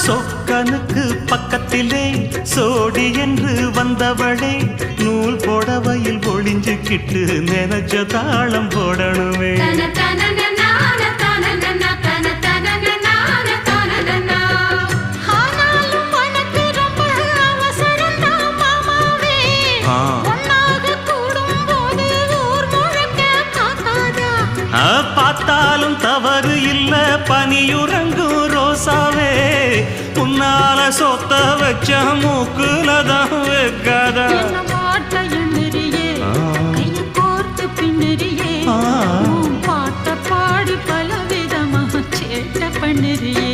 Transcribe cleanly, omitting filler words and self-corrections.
சொக்கனுக்கு பக்கத்திலே சோடி என்று வந்தவளே நூல் போடவையில் ஒளிஞ்சுக்கிட்டு நினைச்ச தாளம் போடணுமே. பார்த்தாலும் தவறு இல்ல பனியுறங்கும் ரோசாவே உன்னால சொத்த வச்ச மூக்குலதான் வைக்காதா. பாட்ட பாடி பல விதமாக சேட்ட பண்ணுறியே.